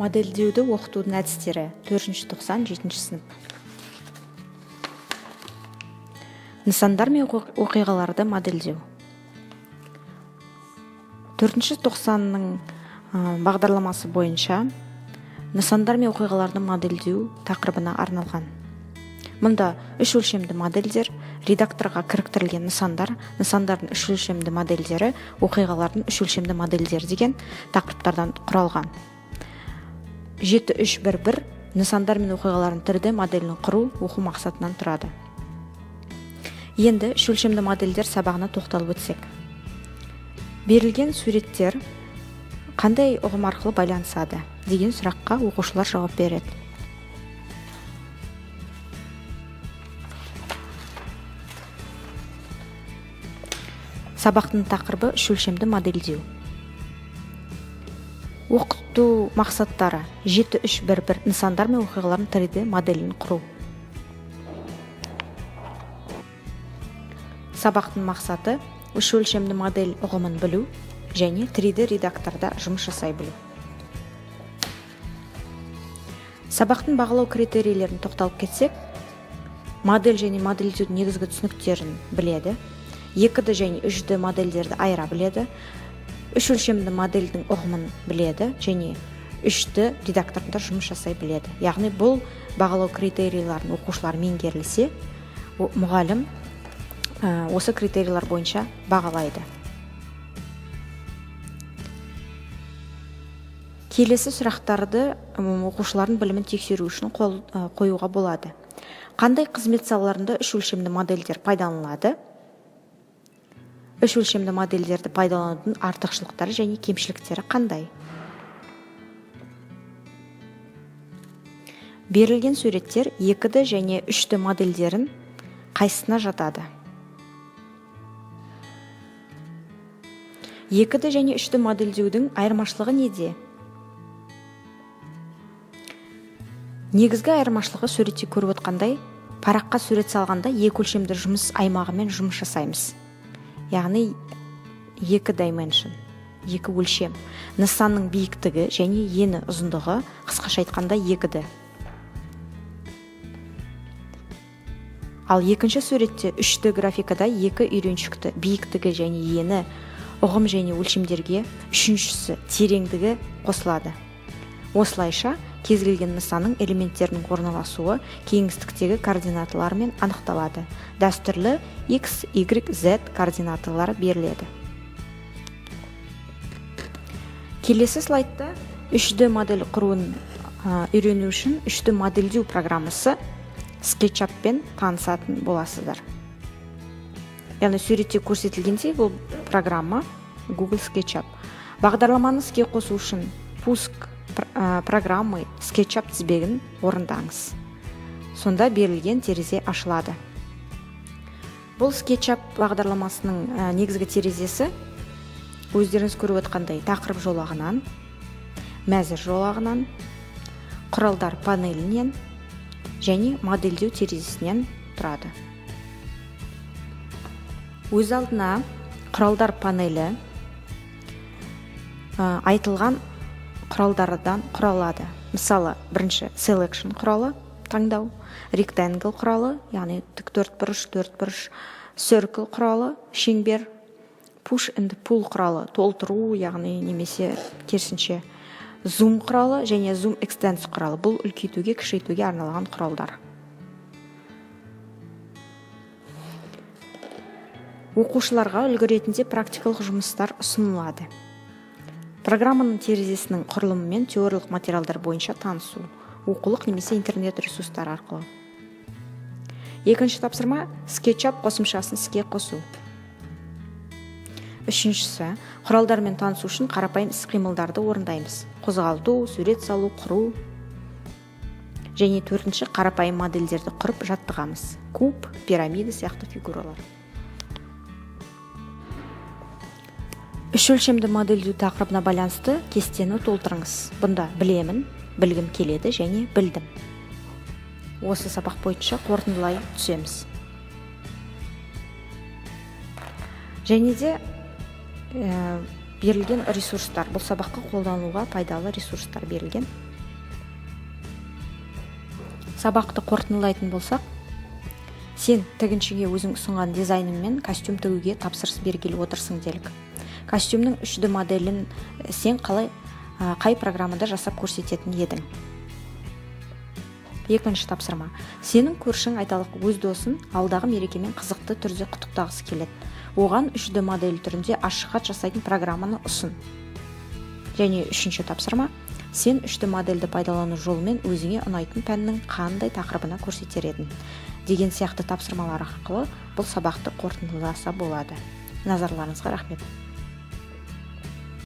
Модельдеуді оқытудың әдістері 4-97 сынып. Нысандар мен оқиғаларды модельдеу. 4-90-ның бағдарламасы бойынша нысандар мен оқиғаларды модельдеу тақырыбына арналған. Мұнда үш өлшемді модельдер, редакторға кіріктірілген нысандар, нысандардың үш өлшемді модельдері, оқиғалардың үш өлшемді модельдері деген тақырыптардан құралған. 7-3-1-1 нысандар мен оқиғалардың 3D моделін құру оқу мақсатынан тұрады. Енді үш өлшемді модельдер сабағына тоқталып өтсек. Берілген суреттер қандай ұғым арқылы байланысады деген сұраққа оқушылар жауап береді. Сабақтың тақырыбы үш өлшемді модельдеу. Оқыту мақсаттары 7-3-1-1 нысандар мен оқиғалардың 3D моделін құру. Сабақтың мақсаты үш өлшемді модель ұғымын білу және 3D редакторда жұмыс жасай білу. Сабақтың бағалау критерийлерін тоқталып кетсек, модель және модельдеудің негізгі түсініктерін біледі, 2D және 3D модельдерді айыра біледі, үш өлшемді модельдің ұғымын біледі және 3D редакторында жұмыс жасай біледі. Яғни бұл бағалау критерийларын оқушылар меңгерілсе, мұғалім осы критерийлар бойынша бағалайды. Келесі сұрақтарды оқушылардың білімін тексеру үшін қоюға болады. Қандай қызмет салаларында үш өлшемді модельдер пайдаланылады? Үш өлшемді модельдерді пайдаланудың артықшылықтары және кемшіліктері қандай? Берілген суреттер 2D және 3D модельдерін қайсысына жатады? 2D және 3D модельдеудің айырмашылығы неде? Негізгі айырмашылығы суретте көріп отқандай, параққа сурет салғанда екі өлшемді жұмыс аймағымен жұмыс жасаймыз. Яғни 2 dimension, 2 өлшем. Нысанның биіктігі және ені ұзындығы қысқаша айтқанда 2D. Ал екінші суретте 3D графикада екі үйреншікті биіктігі және ені ұғым және өлшемдерге үшіншісі тереңдігі қосылады. Осылайша кез келген нысанның элементтерінің орналасуы кеңістіктегі координаталармен анықталады. Дәстүрлі X, Y, Z координаталары беріледі. Келесі слайдта 3D модель құруын үйрену үшін 3D модельдеу программасы SketchUp-пен танысатын боласыздар. Яғни суретте көрсетілгендей бұл программа Google SketchUp. Бағдарламаны іске қосу үшін пуск программы SketchUp тізбегін орындаңыз. Сонда берілген терезе ашылады. Бұл SketchUp бағдарламасының негізгі терезесі өздеріңіз көріп отқандай тақырып жолағынан, мәзір жолағынан, құралдар панелінен және модельдеу терезесінен тұрады. Өз алдына құралдар панелі айтылған құралдардан құралады. Мысалы, бірінші selection құралы таңдау, rectangle құралы, яғни тіктөртбұрыш, төртбұрыш, circle құралы, шеңбер, push and pull құралы, толтыру, яғни немесе керісінше zoom құралы және zoom extends құралы. Бұл үлкейтуге, кішірейтуге арналған құралдар. Оқушыларға үлгі ретінде практикалық жұмыстар ұсынылады. Программаның терезесінің құрылымы мен теориялық материалдар бойынша танысу, оқулық немесе интернет ресурстар арқылы. Екінші тапсырма SketchUp қосымшасын іске қосу. Үшіншісі, құралдармен танысу үшін қарапайым іс-қимылдарды орындаймыз. Қозғалту, сурет салу, құру. Және төртінші, қарапайым модельдерді құрып жаттығамыз. Куб, пирамида сияқты фигуралар. Үш өлшемді модельдеу тақырыбына байланысты кестені толтырыңыз. Бұнда білемін, білгім келеді және білдім. Осы сабақ бойынша қорытындылай түсеміз. Және де берілген ресурстар, бұл сабаққа қолдануға пайдалы ресурстар берілген. Сабақты қорытындылайтын болсақ, сен тігіншіге өзің ұсынған дизайныңмен костюм тігуге тапсырыс бергелі отырсың делік. Костюмнің 3D моделін сен қай программада жасап көрсететін едің? Екінші тапсырма. Сенің көршің айталық өз досын алдағы мерекемен қызықты түрде құттықтағысы келеді. Оған 3D модель түрінде ашық хат жасайтын программаны ұсын. Және үшінші тапсырма. Сен 3D модельді пайдалану жолымен өзіңе ұнайтын пәннің қандай тақырыбына көрсетер едің деген сияқты тапсырмалар арқылы бұл сабақты қорытындыласа болады. Назарларыңызға рахмет.